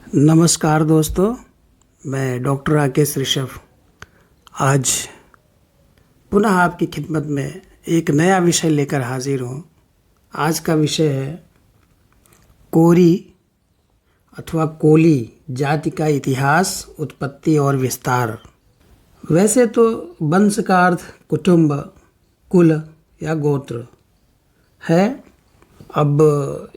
नमस्कार दोस्तों, मैं डॉक्टर राकेश ऋषभ आज पुनः आपकी खिदमत में एक नया विषय लेकर हाजिर हूँ। आज का विषय है कोरी अथवा कोली जाति का इतिहास, उत्पत्ति और विस्तार। वैसे तो वंश का अर्थ कुटुंब, कुल या गोत्र है। अब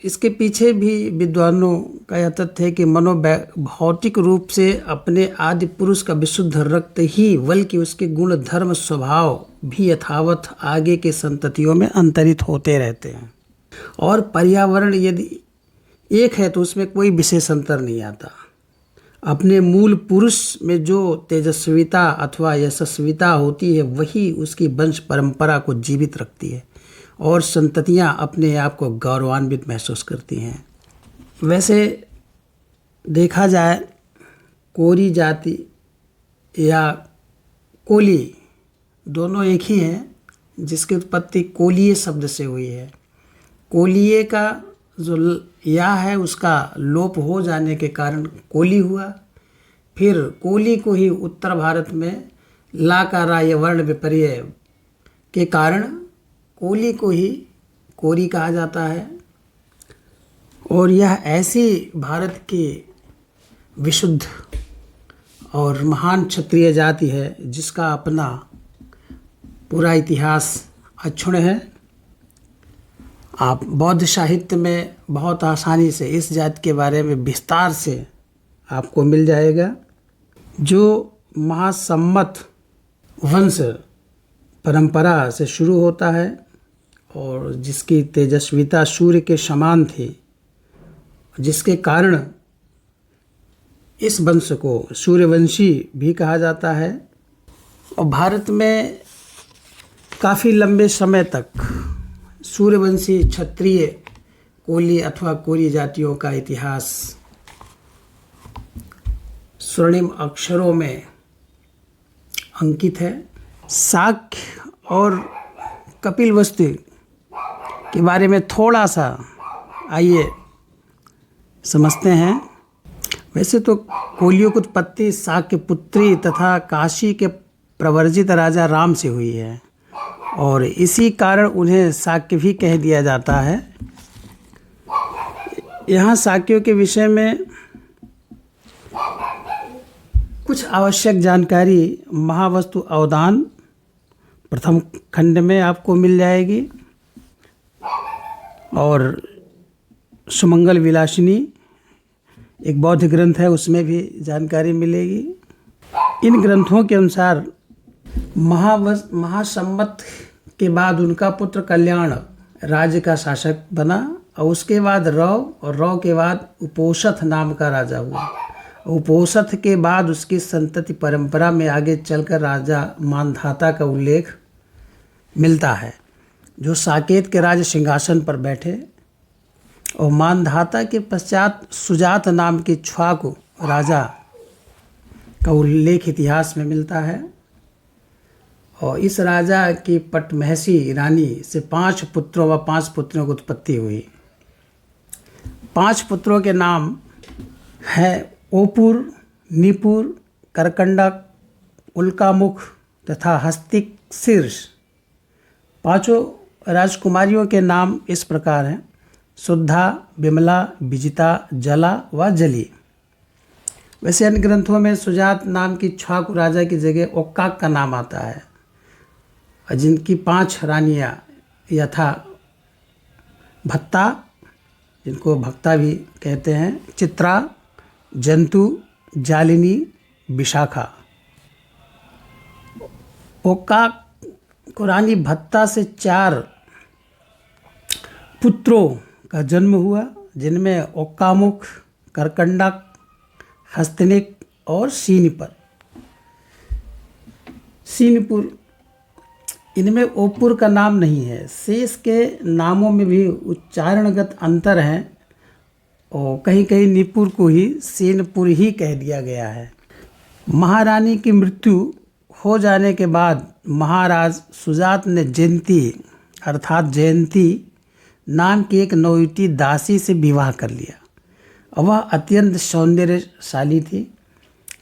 इसके पीछे भी विद्वानों का यह तथ्य है कि भौतिक रूप से अपने आदि पुरुष का विशुद्ध रक्त ही, बल्कि उसके गुण, धर्म, स्वभाव भी यथावत आगे के संततियों में अंतरित होते रहते हैं। और पर्यावरण यदि एक है तो उसमें कोई विशेष अंतर नहीं आता। अपने मूल पुरुष में जो तेजस्विता अथवा यशस्विता होती है वही उसकी वंश परंपरा को जीवित रखती है और संततियां अपने आप को गौरवान्वित महसूस करती हैं। वैसे देखा जाए कोरी जाति या कोली दोनों एक ही हैं, जिसकी उत्पत्ति कोलिये शब्द से हुई है। कोलिये का जो या है उसका लोप हो जाने के कारण कोली हुआ। फिर कोली को ही उत्तर भारत में ला का रा या वर्ण विपर्य के कारण कोली को ही कोरी कहा जाता है। और यह ऐसी भारत की विशुद्ध और महान क्षत्रिय जाति है जिसका अपना पूरा इतिहास अक्षुण्ण है। आप बौद्ध साहित्य में बहुत आसानी से इस जाति के बारे में विस्तार से आपको मिल जाएगा। जो महासम्मत वंश परंपरा से शुरू होता है और जिसकी तेजस्विता सूर्य के समान थी, जिसके कारण इस वंश को सूर्यवंशी भी कहा जाता है। और भारत में काफ़ी लंबे समय तक सूर्यवंशी, क्षत्रिय, कोली अथवा कोरी जातियों का इतिहास स्वर्णिम अक्षरों में अंकित है। शाक्य और कपिलवस्तु के बारे में थोड़ा सा आइए समझते हैं। वैसे तो कोलियों की उत्पत्ति शाक्य पुत्री तथा काशी के प्रवर्जित राजा राम से हुई है और इसी कारण उन्हें शाक्य भी कह दिया जाता है। यहाँ शाक्यों के विषय में कुछ आवश्यक जानकारी महावस्तु अवदान प्रथम खंड में आपको मिल जाएगी और सुमंगल विलासिनी एक बौद्ध ग्रंथ है, उसमें भी जानकारी मिलेगी। इन ग्रंथों के अनुसार महासम्मत के बाद उनका पुत्र कल्याण राज्य का शासक बना और उसके बाद रव और रव के बाद उपोषथ नाम का राजा हुआ। उपोषथ के बाद उसकी संतति परंपरा में आगे चलकर राजा मानधाता का उल्लेख मिलता है, जो साकेत के राज सिंहासन पर बैठे। और मानधाता के पश्चात सुजात नाम के छ्वाकु राजा का उल्लेख इतिहास में मिलता है। और इस राजा की पटमहसी रानी से 5 पुत्रों व 5 पुत्रियों की उत्पत्ति हुई। 5 पुत्रों के नाम हैं ओपुर, निपुर, करकंडक, उल्कामुख तथा हस्तिक शीर्ष। 5 राजकुमारियों के नाम इस प्रकार हैं: शुद्धा, विमला, विजिता, जला व जली। वैसे अन्य ग्रंथों में सुजात नाम की छ्वाकु राजा की जगह ओक्काक का नाम आता है, जिनकी 5 रानियाँ यथा भत्ता, जिनको भक्ता भी कहते हैं, चित्रा, जंतु, जालिनी, विशाखा। ओक्काक को रानी भत्ता से 4 पुत्रों का जन्म हुआ, जिनमें ओक्कामुख, करकंडक, हस्तिनिक और सीनपुर। इनमें ओपुर का नाम नहीं है। शेष के नामों में भी उच्चारणगत अंतर हैं और कहीं कहीं निपुर को ही सेनपुर ही कह दिया गया है। महारानी की मृत्यु हो जाने के बाद महाराज सुजात ने जयंती अर्थात जयंती नाम की एक नौईटी दासी से विवाह कर लिया। वह अत्यंत सौंदर्यशाली थी।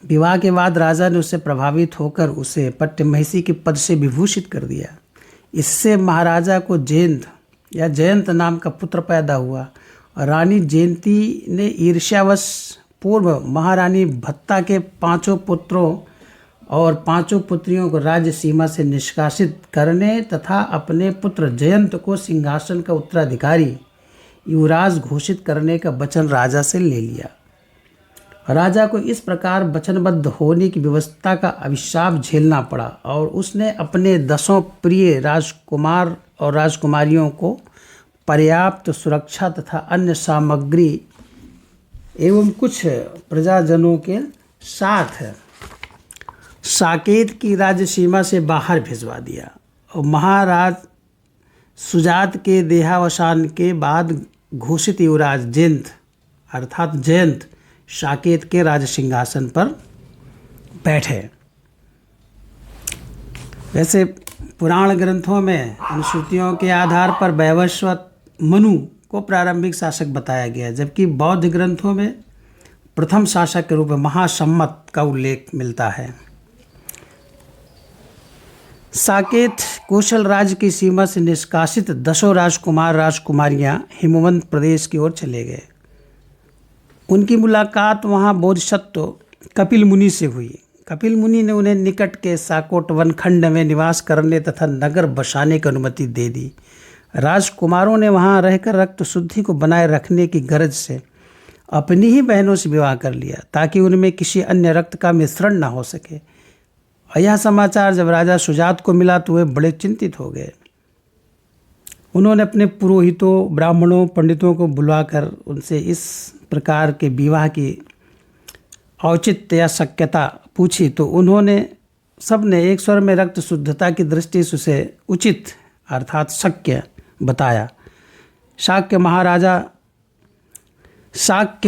विवाह के बाद राजा ने उससे प्रभावित होकर उसे पट्टमहिषी के पद से विभूषित कर दिया। इससे महाराजा को जयंत नाम का पुत्र पैदा हुआ। रानी जयंती ने ईर्ष्यावश पूर्व महारानी भत्ता के 5 पुत्रों और 5 पुत्रियों को राज्य सीमा से निष्कासित करने तथा अपने पुत्र जयंत को सिंहासन का उत्तराधिकारी युवराज घोषित करने का वचन राजा से ले लिया। राजा को इस प्रकार वचनबद्ध होने की व्यवस्था का अभिशाप झेलना पड़ा और उसने अपने 10 प्रिय राजकुमार और राजकुमारियों को पर्याप्त सुरक्षा तथा अन्य सामग्री एवं कुछ प्रजाजनों के साथ साकेत की राज्य सीमा से बाहर भिजवा दिया और महाराज सुजात के देहावसान के बाद घोषित युवराज जयंत साकेत के राज सिंहासन पर बैठे। वैसे पुराण ग्रंथों में अनुश्रुतियों के आधार पर वैवस्वत मनु को प्रारंभिक शासक बताया गया, जबकि बौद्ध ग्रंथों में प्रथम शासक के रूप में महासम्मत का उल्लेख मिलता है। साकेत कौशल राज्य की सीमा से निष्कासित 10 राजकुमार राजकुमारियां हिमवंत प्रदेश की ओर चले गए। उनकी मुलाकात वहां बोधिसत्व कपिल मुनि से हुई। कपिल मुनि ने उन्हें निकट के साकोट वनखंड में निवास करने तथा नगर बसाने की अनुमति दे दी। राजकुमारों ने वहां रहकर रक्त शुद्धि को बनाए रखने की गरज से अपनी ही बहनों से विवाह कर लिया ताकि उनमें किसी अन्य रक्त का मिश्रण न हो सके। और यह समाचार जब राजा सुजात को मिला तो वे बड़े चिंतित हो गए। उन्होंने अपने पुरोहितों, ब्राह्मणों, पंडितों को बुलाकर उनसे इस प्रकार के विवाह की औचित्य या शक्यता पूछी तो उन्होंने सबने एक स्वर में रक्त शुद्धता की दृष्टि से उसे उचित अर्थात शक्य बताया। शाक्य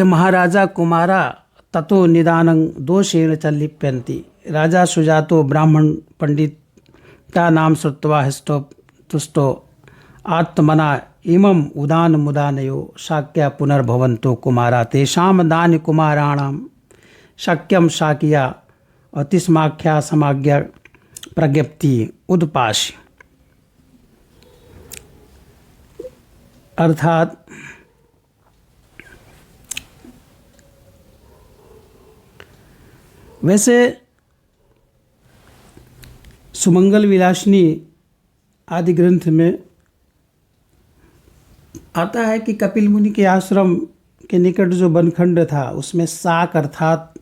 महाराजा कुमारा ततो निदानं दोषेण च लिप्यन्ति। राजा सुजातो ब्राह्मण पंडित का नाम श्रुत्वा हृष्टो तुष्टो आत्मना इमं उदान मुदानयो शाक्या पुनर्भवन्तो कुमारा तेषां दान कुमाराणां शक्यम शाकिया अतिस्माख्या समाज्ञा प्रज्ञप्ति उदपाश। अर्थात वैसे सुमंगल विलासिनी आदि ग्रंथ में आता है कि कपिल मुनि के आश्रम के निकट जो वनखंड था उसमें साक अर्थात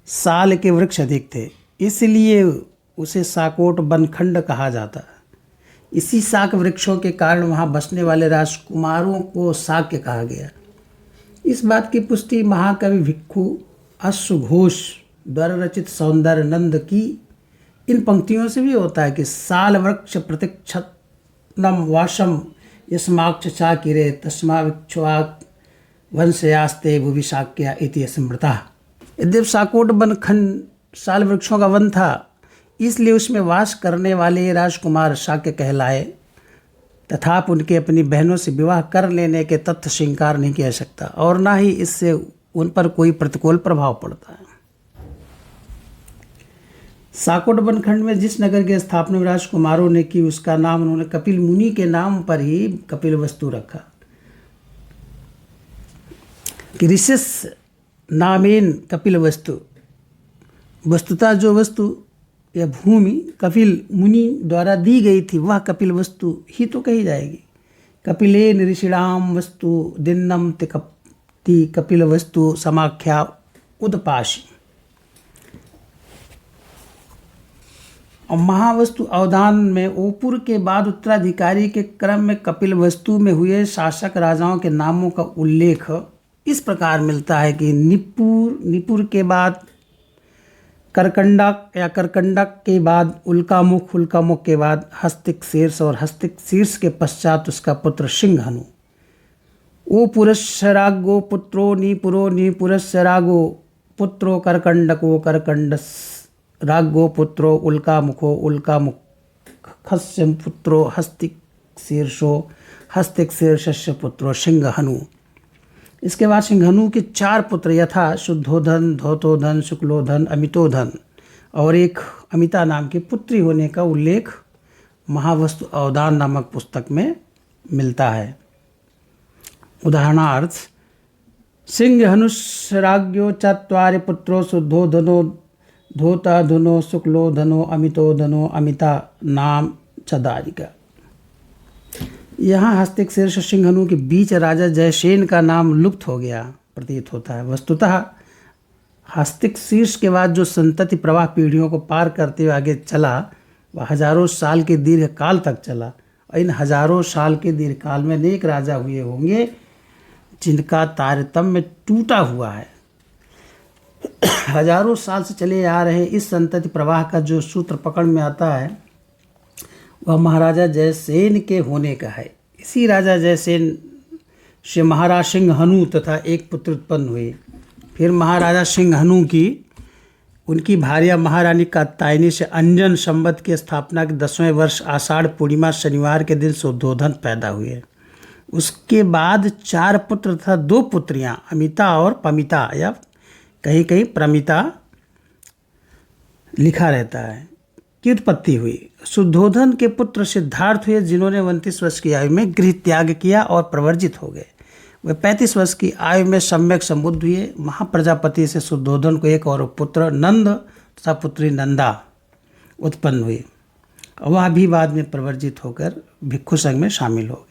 साल के वृक्ष अधिक थे, इसलिए उसे साकोट वनखंड कहा जाता है। इसी साक वृक्षों के कारण वहाँ बसने वाले राजकुमारों को साक्य कहा गया। इस बात की पुष्टि महाकवि भिक्खु अश्वघोष द्वारा रचित सौंदर्य नंद की इन पंक्तियों से भी होता है कि साल वृक्ष प्रतीक्षनम वाशम यस्माक्ष चाकिरे तस्माविक्ष्वाक वंशयास्ते भुवि शाक्या इति स्मृता। यद्यप साकोट वनखंड साल वृक्षों का वन था, इसलिए उसमें वास करने वाले राजकुमार शाक्य कहलाए, तथापि उनके अपनी बहनों से विवाह कर लेने के तथ्य से इंकार नहीं किया सकता और ना ही इससे उन पर कोई प्रतिकूल प्रभाव पड़ता है। साकोट वनखंड में जिस नगर की स्थापना राजकुमारों ने की उसका नाम उन्होंने कपिल मुनि के नाम पर ही कपिल वस्तु रखा। ऋषिस नामेन कपिल वस्तु, वस्तुतः जो वस्तु या भूमि कपिल मुनि द्वारा दी गई थी वह कपिल वस्तु ही तो कही जाएगी। कपिलेन ऋषिणाम वस्तु दिन्नम तिकप्ति कपिल वस्तु समाख्या उदपाशी। और महावस्तु अवधान में ओपुर के बाद उत्तराधिकारी के क्रम में कपिल वस्तु में हुए शासक राजाओं के नामों का उल्लेख इस प्रकार मिलता है कि निपुर के बाद करकंडक या करकंडक के बाद उल्कामुख के बाद हस्तिक शीर्ष और हस्तिक शीर्ष के पश्चात उसका पुत्र सिंहनु। ओ पुरस्सरागो पुत्रो निपुरस्सरागो पुत्रो करकंडको करकंडस रागो पुत्रो उल्कामुखस्य पुत्रो हस्तिक शीर्षस्य पुत्रो सिंहनु। इसके बाद सिंहनु के 4 पुत्र यथा शुद्धोधन, धौतोधन, शुक्लोधन, अमितोधन और एक अमिता नाम की पुत्री होने का उल्लेख महावस्तु अवदान नामक पुस्तक में मिलता है। उदाहरणार्थ सिंहनुस्राज्ञो चत्वारि पुत्रो शुद्धोधनो, धौताधनो, शुक्लोधनो, अमितोधनो, अमिता नाम चदारिका। यहाँ हस्तिक शीर्ष सिंहनु के बीच राजा जयसेन का नाम लुप्त हो गया प्रतीत होता है। वस्तुतः हस्तिक शीर्ष के बाद जो संतति प्रवाह पीढ़ियों को पार करते हुए आगे चला वह हजारों साल के दीर्घ काल तक चला। और इन हजारों साल के दीर्घ काल में अनेक राजा हुए होंगे जिनका तारतम्य टूटा हुआ है। हजारों साल से चले आ रहे इस संतति प्रवाह का जो सूत्र पकड़ में आता है वह महाराजा जयसेन के होने का है। इसी राजा जयसेन से महाराज सिंहनु तथा एक पुत्र उत्पन्न हुए। फिर महाराजा सिंहनु की उनकी भार्या महारानी कात्यायनी से अंजन संवत की स्थापना के 10वें वर्ष आषाढ़ पूर्णिमा शनिवार के दिन शुद्धोधन पैदा हुए। उसके बाद 4 पुत्र तथा 2 पुत्रियां अमिता और पमिता या कहीं कहीं प्रमिता लिखा रहता है की उत्पत्ति हुई। शुद्धोधन के पुत्र सिद्धार्थ हुए जिन्होंने 29 वर्ष की आयु में गृह त्याग किया और प्रवर्जित हो गए। वे 35 वर्ष की आयु में सम्यक संबुद्ध हुए। महाप्रजापति से शुद्धोधन को एक और पुत्र नंद तथा पुत्री नंदा उत्पन्न हुई। वह भी बाद में प्रवर्जित होकर भिक्षु संघ में शामिल हो गए।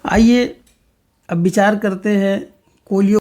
आइए अब विचार करते हैं कोलियों